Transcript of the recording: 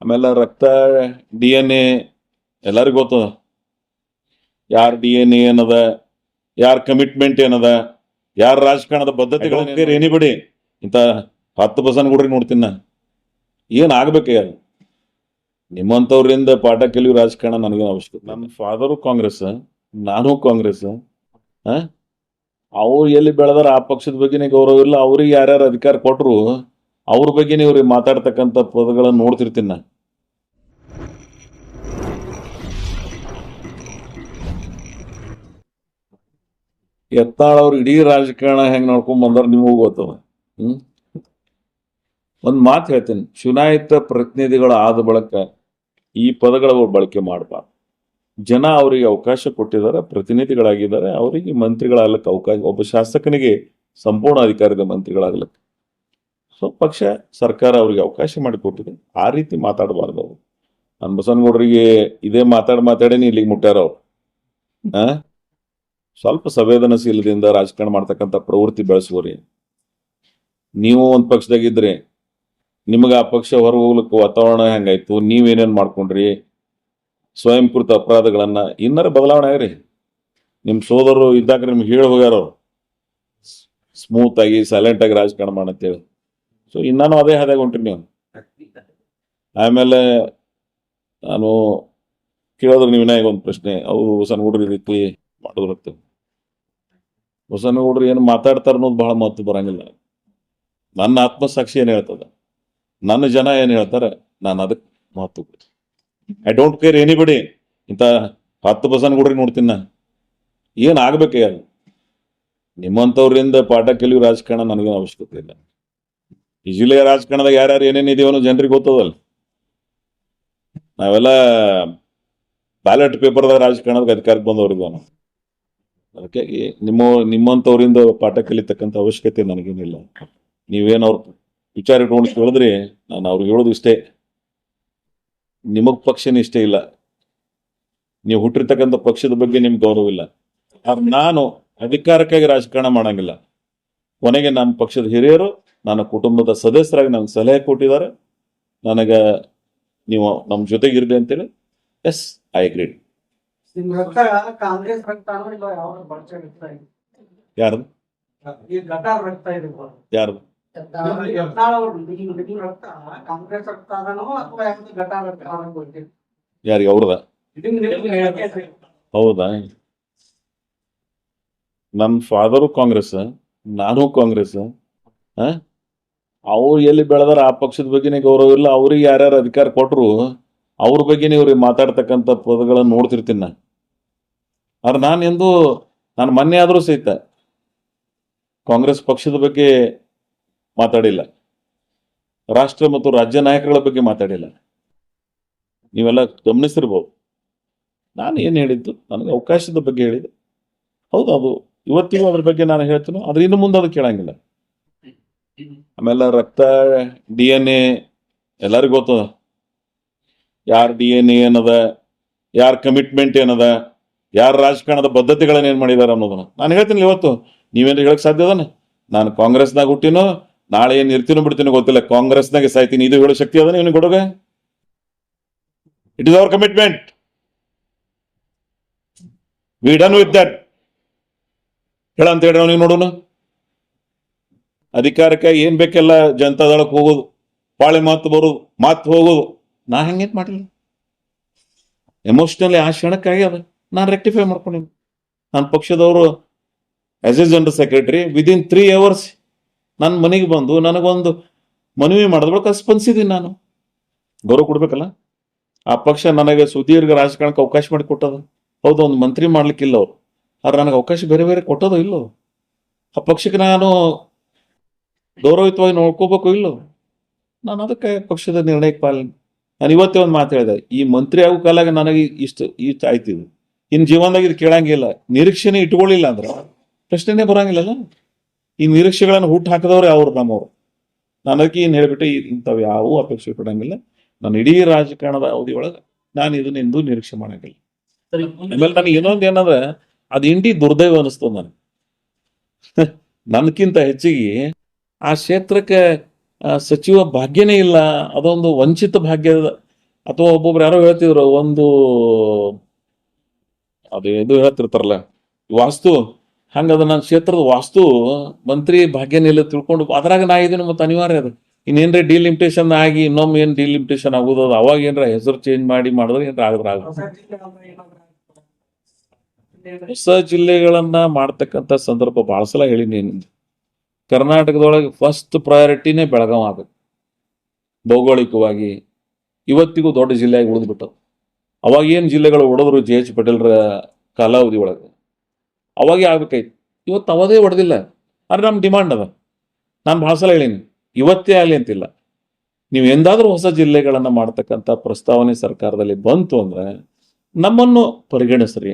ಆಮೇಲೆ ರಕ್ತ DNA ಎಲ್ಲರಿಗೂ ಗೊತ್ತದ. ಯಾರ DNA ಏನದ, ಯಾರ ಕಮಿಟ್ಮೆಂಟ್ ಏನದ, ಯಾರ ರಾಜಕಾರಣದ ಬದ್ಧತೆಗಳು ಎನಿಬಡಿ ಇಂಥ 10% ಕೂಡ ನೋಡ್ತೀನಿ ನಾ. ಏನ್ ಆಗ್ಬೇಕು ಯಾರು ನಿಮ್ಮಂಥವ್ರಿಂದ ಪಾಠ ಕಲಿಯೋ ರಾಜಕಾರಣ ನನಗೇನು ಅವಶ್ಯಕತೆ. ನನ್ನ ಫಾದರು ಕಾಂಗ್ರೆಸ್, ನಾನು ಕಾಂಗ್ರೆಸ್. ಅವ್ರು ಎಲ್ಲಿ ಬೆಳೆದಾರ ಆ ಪಕ್ಷದ ಬಗ್ಗೆನೇ ಗೌರವ ಇಲ್ಲ. ಅವ್ರಿಗೆ ಯಾರ್ಯಾರು ಅಧಿಕಾರ ಕೊಟ್ಟರು ಅವ್ರ ಬಗ್ಗೆನೇ ಇವ್ರಿಗೆ ಮಾತಾಡ್ತಕ್ಕಂಥ ಪದಗಳನ್ನು ನೋಡ್ತಿರ್ತೀನಿ ನಾ. ಎತ್ತಾಳ ಅವ್ರು ಇಡೀ ರಾಜಕಾರಣ ಹೆಂಗ್ ನೋಡ್ಕೊಂಡ್ ಬಂದಾರ ನಿಮಗೂ ಗೊತ್ತವ. ಒಂದ್ ಮಾತು ಹೇಳ್ತೀನಿ, ಚುನಾಯಿತ ಪ್ರತಿನಿಧಿಗಳ ಆದ ಬಳಕ ಈ ಪದಗಳ ಬಳಕೆ ಮಾಡಬಾರ್ದು. ಜನ ಅವರಿಗೆ ಅವಕಾಶ ಕೊಟ್ಟಿದ್ದಾರೆ, ಪ್ರತಿನಿಧಿಗಳಾಗಿದ್ದಾರೆ, ಅವರಿಗೆ ಮಂತ್ರಿಗಳಾಗ್ಲಿಕ್ಕೆ ಅವಕಾಶ, ಒಬ್ಬ ಶಾಸಕನಿಗೆ ಸಂಪೂರ್ಣ ಅಧಿಕಾರದ ಮಂತ್ರಿಗಳಾಗ್ಲಿಕ್ಕೆ ಸೊ ಪಕ್ಷ ಸರ್ಕಾರ ಅವರಿಗೆ ಅವಕಾಶ ಮಾಡಿಕೊಟ್ಟಿದೆ. ಆ ರೀತಿ ಮಾತಾಡಬಾರ್ದು ಅವರು. ನನ್ನ ಬಸವನಗೌಡರಿಗೆ ಇದೇ ಮಾತಾಡೇನಿ ಇಲ್ಲಿಗೆ ಮುಟ್ಟಾರ ಅವ್ರು. ಸ್ವಲ್ಪ ಸಂವೇದನಶೀಲದಿಂದ ರಾಜಕಾರಣ ಮಾಡ್ತಕ್ಕಂಥ ಪ್ರವೃತ್ತಿ ಬೆಳೆಸುವರಿ. ನೀವು ಒಂದ್ ಪಕ್ಷದಾಗಿದ್ರೆ ನಿಮಗೆ ಆ ಪಕ್ಷ ಹೊರ ಹೋಗ್ಲಿಕ್ಕೆ ವಾತಾವರಣ ಹೆಂಗಾಯ್ತು, ನೀವೇನೇನ್ ಮಾಡ್ಕೊಂಡ್ರಿ, ಸ್ವಯಂಕೃತ ಅಪರಾಧಗಳನ್ನ ಇನ್ನರ ಬದಲಾವಣೆ ಆಗ್ರಿ. ನಿಮ್ ಸೋದರರು ಇದ್ದಾಗ ನಿಮ್ಗೆ ಹೇಳಿ ಹೋಗ್ಯಾರ ಅವ್ರು ಸ್ಮೂತ್ ಆಗಿ ಸೈಲೆಂಟ್ ಆಗಿ ರಾಜಕಾರಣ ಮಾಡಂತೇಳಿ. ಸೊ ಇನ್ನಾನು ಅದೇ ಹಾದಾಗ ಹೊಂಟ್ರಿ ನೀವು. ಆಮೇಲೆ ನಾನು ಕೇಳೋದ್ರ ನೀವು ವಿನಾಯಕ ಒಂದು ಪ್ರಶ್ನೆ, ಅವರು ಬಸವನಗೌಡರು ಈ ರೀತಿ ಮಾಡೋದಿರುತ್ತೆ. ಬಸವನಗೌಡರು ಏನು ಮಾತಾಡ್ತಾರ ಅನ್ನೋದು ಬಹಳ ಮಹತ್ವ ಬರಂಗಿಲ್ಲ. ನನ್ನ ಆತ್ಮಸಾಕ್ಷಿ ಏನ್ ಹೇಳ್ತದ, ನನ್ನ ಜನ ಏನ್ ಹೇಳ್ತಾರೆ, ನಾನು ಅದಕ್ಕೆ ಮಹತ್ವ ಕೊಡ್ತೀನಿ. ಐ ಡೋಂಟ್ ಕೇರ್ ಎನಿಬಡಿ ಇಂಥ 10 ಬಸವನಗೌಡರಿಗೆ ನೋಡ್ತೀನಿ ನಾ. ಏನ್ ಆಗ್ಬೇಕು ಯಾರು ನಿಮ್ಮಂಥವ್ರಿಂದ ಪಾಠ ಕಲಿಯೋ ರಾಜಕಾರಣ ನನಗೇನು ಅವಶ್ಯಕತೆ ಇಲ್ಲ. ಈ ಜಿಲ್ಲೆಯ ರಾಜಕಾರಣದಾಗ ಯಾರ್ಯಾರು ಏನೇನು ಇದೆಯೋ ಅನ್ನೋ ಜನರಿಗೆ ಗೊತ್ತದಲ್ಲ. ನಾವೆಲ್ಲ ಬ್ಯಾಲೆಟ್ ಪೇಪರ್ದಾಗ ರಾಜಕಾರಣದಾಗ ಅಧಿಕಾರಕ್ಕೆ ಬಂದವ್ರಿದ್ವ ನಾವು. ಅದಕ್ಕೆ ನಿಮ್ಮಂಥವ್ರಿಂದ ಪಾಠ ಕಲಿತಕ್ಕಂಥ ಅವಶ್ಯಕತೆ ನನಗೇನಿಲ್ಲ. ನೀವೇನು ಅವ್ರ ವಿಚಾರ ಇಟ್ಕೊಂಡು ಕೇಳಿದ್ರಿ, ನಾನು ಅವ್ರಿಗೆ ಹೇಳೋದು ಇಷ್ಟೇ, ನಿಮಗ್ ಪಕ್ಷನೇ ಇಷ್ಟ ಇಲ್ಲ, ನೀವು ಹುಟ್ಟಿರ್ತಕ್ಕಂಥ ಪಕ್ಷದ ಬಗ್ಗೆ ನಿಮ್ಗೆ ಗೌರವ ಇಲ್ಲ. ನಾನು ಅಧಿಕಾರಕ್ಕಾಗಿ ರಾಜಕಾರಣ ಮಾಡಂಗಿಲ್ಲ. ಕೊನೆಗೆ ನನ್ನ ಪಕ್ಷದ ಹಿರಿಯರು, ನನ್ನ ಕುಟುಂಬದ ಸದಸ್ಯರಾಗಿ ನನಗೆ ಸಲಹೆ ಕೊಟ್ಟಿದ್ದಾರೆ. ನನಗೆ ನೀವು ನಮ್ಮ ಜೊತೆಗಿರ್ಲಿ ಅಂತೇಳಿ ಎಸ್ ಐ ಅಗ್ರೀಡ್. ಯಾರು ಯಾರು ಯಾರಿಗೆ ಅವ್ರದ? ಹೌದಾ? ನನ್ನ ಫಾದರು ಕಾಂಗ್ರೆಸ್, ನಾನು ಕಾಂಗ್ರೆಸ್. ಅವ್ರು ಎಲ್ಲಿ ಬೆಳೆದಾರ ಆ ಪಕ್ಷದ ಬಗ್ಗೆನೇ ಗೌರವ ಇಲ್ಲ. ಅವ್ರಿಗೆ ಯಾರ್ಯಾರು ಅಧಿಕಾರ ಕೊಟ್ಟರು ಅವ್ರ ಬಗ್ಗೆನೇ ಇವ್ರಿಗೆ ಮಾತಾಡ್ತಕ್ಕಂಥ ಪದಗಳನ್ನು ನೋಡ್ತಿರ್ತೀನಿ ನಾ. ಆದ್ರೆ ನಾನು ಮೊನ್ನೆ ಆದ್ರೂ ಸಹಿತ ಕಾಂಗ್ರೆಸ್ ಪಕ್ಷದ ಬಗ್ಗೆ ಮಾತಾಡಿಲ್ಲ, ರಾಷ್ಟ್ರ ಮತ್ತು ರಾಜ್ಯ ನಾಯಕಗಳ ಬಗ್ಗೆ ಮಾತಾಡಿಲ್ಲ. ನೀವೆಲ್ಲ ಗಮನಿಸಿರ್ಬೋದು. ನಾನು ಏನು ಹೇಳಿದ್ದು, ನನಗೆ ಅವಕಾಶದ ಬಗ್ಗೆ ಹೇಳಿದೆ. ಹೌದು, ಅದು ಇವತ್ತಿಗೂ ಅದ್ರ ಬಗ್ಗೆ ನಾನು ಹೇಳ್ತೀನಿ, ಆದ್ರೆ ಇನ್ನು ಮುಂದೆ ಅದು ಕೇಳಂಗಿಲ್ಲ. ಆಮೇಲೆ ರಕ್ತ DNA ಎಲ್ಲರಿಗೂ ಗೊತ್ತದ. ಯಾರ DNA ಏನದ, ಯಾರ ಕಮಿಟ್ಮೆಂಟ್ ಏನದ, ಯಾರ ರಾಜಕಾರಣದ ಬದ್ಧತೆಗಳನ್ನ ಏನ್ ಮಾಡಿದಾರ ಅನ್ನೋದನ್ನ ನಾನು ಹೇಳ್ತೀನಿ. ಇವತ್ತು ನೀವೇನು ಹೇಳಕ್ ಸಾಧ್ಯ ಅದಾನ? ನಾನು ಕಾಂಗ್ರೆಸ್ನಾಗ ಹುಟ್ಟಿನೋ, ನಾಳೆ ಏನ್ ಇರ್ತೀನೋ ಬಿಡ್ತೀನೋ ಗೊತ್ತಿಲ್ಲ, ಕಾಂಗ್ರೆಸ್ನಾಗೆ ಸಾಯ್ತೀನಿ, ಇದು ಹೇಳೋ ಶಕ್ತಿ ಅದ ಇವನಿಗೆ ಕೊಡೋಗ? It is our commitment, we done with that. ಹೇಳಂತ ಹೇಳ್ರಿ ಅವನಿಗೆ ನೋಡೋಣ. ಅಧಿಕಾರಕ್ಕೆ ಏನ್ ಬೇಕೆಲ್ಲ ಜನತಾದಳಕ್ಕೆ ಹೋಗೋದು, ಪಾಳೆ ಮಾತು ಬರೋದು, ಮಾತು ಹೋಗೋದು. ನಾ ಹೆಂಗೇನ್ ಮಾಡಿಲ್ಲ. ಎಮೋಷನಲಿ ಆ ಕ್ಷಣಕ್ಕಾಗಿ ಅದ ನಾನು ರೆಕ್ಟಿಫೈ ಮಾಡ್ಕೊಂಡಿನಿ. ನನ್ನ ಪಕ್ಷದವರು as A general secretary within 3 hours ನನ್ನ ಮನೆಗೆ ಬಂದು ನನಗೊಂದು ಮನವಿ ಮಾಡಿದ್ಬಳಕ ಸ್ಪಂದಿಸಿದ್ದೀನಿ. ನಾನು ಗೌರವ ಕೊಡ್ಬೇಕಲ್ಲ. ಆ ಪಕ್ಷ ನನಗೆ ಸುದೀರ್ಘ ರಾಜಕಾರಣಕ್ಕೆ ಅವಕಾಶ ಮಾಡಿ ಕೊಟ್ಟದ. ಹೌದು, ಒಂದು ಮಂತ್ರಿ ಮಾಡ್ಲಿಕ್ಕಿಲ್ಲ ಅವ್ರು, ಆದ್ರೆ ನನಗೆ ಅವಕಾಶ ಬೇರೆ ಬೇರೆ ಕೊಟ್ಟೋದು ಇಲ್ಲೋ. ಆ ಪಕ್ಷಕ್ಕೆ ನಾನು ಗೌರವಯುತವಾಗಿ ನೋಡ್ಕೋಬೇಕು ಇಲ್ಲೋ. ನಾನು ಅದಕ್ಕೆ ಪಕ್ಷದ ನಿರ್ಣಯಕ್ಕೆ ಪಾಲನೆ. ನಾನು ಇವತ್ತೇ ಒಂದು ಮಾತು ಹೇಳಿದೆ, ಈ ಮಂತ್ರಿ ಆಗೋ ಕಾಲಾಗ ನನಗೆ ಇಷ್ಟು ಆಯ್ತಿದ್ದು, ಇನ್ನು ಜೀವನದಾಗ ಇದು ಕೇಳಂಗಿಲ್ಲ. ನಿರೀಕ್ಷೆನೇ ಇಟ್ಕೊಳ್ಳಿಲ್ಲ ಅಂದ್ರೆ ಪ್ರಶ್ನೆನೇ ಬರಂಗಿಲ್ಲಲ್ಲ. ಈ ನಿರೀಕ್ಷೆಗಳನ್ನು ಹುಟ್ಟು ಹಾಕಿದವ್ರೆ ಅವ್ರು, ನಮ್ಮವ್ರು. ನಾನು ಅದಕ್ಕೆ ಏನು ಹೇಳ್ಬಿಟ್ಟು ಇಂಥವು ಯಾವೂ ಅಪೇಕ್ಷೆ ಪಡಂಗಿಲ್ಲ. ನಾನು ಇಡೀ ರಾಜಕಾರಣದ ಅವಧಿ ಒಳಗೆ ನಾನು ಇದನ್ನ ಎಂದೂ ನಿರೀಕ್ಷೆ ಮಾಡಂಗಿಲ್ಲ. ಆಮೇಲೆ ನನಗೆ ಇನ್ನೊಂದು ಏನಂದ್ರೆ, ಅದು ಇಂಟಿ ದುರ್ದೈವ ಅನಿಸ್ತದ ನನಗೆ. ನನ್ಕಿಂತ ಹೆಚ್ಚಿಗೆ ಆ ಕ್ಷೇತ್ರಕ್ಕೆ ಸಚಿವ ಭಾಗ್ಯನೇ ಇಲ್ಲ. ಅದೊಂದು ವಂಚಿತ ಭಾಗ್ಯದ ಅಥವಾ ಒಬ್ಬೊಬ್ರು ಯಾರೋ ಹೇಳ್ತಿದ್ರು ಒಂದು ಅದು ಇದು ಹೇಳ್ತಿರ್ತಾರಲ್ಲ ವಾಸ್ತು, ಹಂಗದ ನನ್ನ ಕ್ಷೇತ್ರದ ವಾಸ್ತು ಮಂತ್ರಿ ಭಾಗ್ಯನಿಲ್ಲ ತಿಳ್ಕೊಂಡು ಅದ್ರಾಗ ನಾ ಇದೀನಿ, ಮತ್ತೆ ಅನಿವಾರ್ಯ ಅದು. ಇನ್ನೇನ್ರ ಡಿಲಿಮಿಟೇಷನ್ ಆಗಿ ಇನ್ನೊಮ್ಮೆ ಏನ್ ಡಿಲಿಮಿಟೇಷನ್ ಆಗುದು ಅದು ಅವಾಗ ಏನ್ರ ಹೆಸರು ಚೇಂಜ್ ಮಾಡಿ ಮಾಡಿದ್ರೆ ಏನ್ರ ಆಗ ಹೊಸ ಜಿಲ್ಲೆಗಳನ್ನ ಮಾಡ್ತಕ್ಕಂಥ ಸಂದರ್ಭ ಬಹಳ ಸಲ ಹೇಳಿನಿ. ಕರ್ನಾಟಕದೊಳಗೆ ಫಸ್ಟ್ ಪ್ರಯಾರಿಟಿನೇ ಬೆಳಗಾವ್ ಆಗಬೇಕು. ಭೌಗೋಳಿಕವಾಗಿ ಇವತ್ತಿಗೂ ದೊಡ್ಡ ಜಿಲ್ಲೆಯಾಗಿ ಉಳಿದ್ಬಿಟ್ಟವು. ಅವಾಗ ಏನು ಜಿಲ್ಲೆಗಳು ಹೊಡೆದ್ರು ಜೆ ಎಚ್ ಪಟೇಲ್ರ ಕಾಲಾವಧಿ ಒಳಗೆ ಅವಾಗೇ ಆಗ್ಬೇಕಾಯ್ತು. ಇವತ್ತು ಅವದೇ ಹೊಡೆದಿಲ್ಲ. ಆದ್ರೆ ನಮ್ಮ ಡಿಮಾಂಡ್ ಅದ. ನಾನು ಭಾಳ ಸಲ ಹೇಳೀನಿ, ಇವತ್ತೇ ಆಗಲಿ ಅಂತಿಲ್ಲ. ನೀವು ಎಂದಾದ್ರೂ ಹೊಸ ಜಿಲ್ಲೆಗಳನ್ನು ಮಾಡ್ತಕ್ಕಂಥ ಪ್ರಸ್ತಾವನೆ ಸರ್ಕಾರದಲ್ಲಿ ಬಂತು ಅಂದ್ರೆ ನಮ್ಮನ್ನು ಪರಿಗಣಿಸ್ರಿ.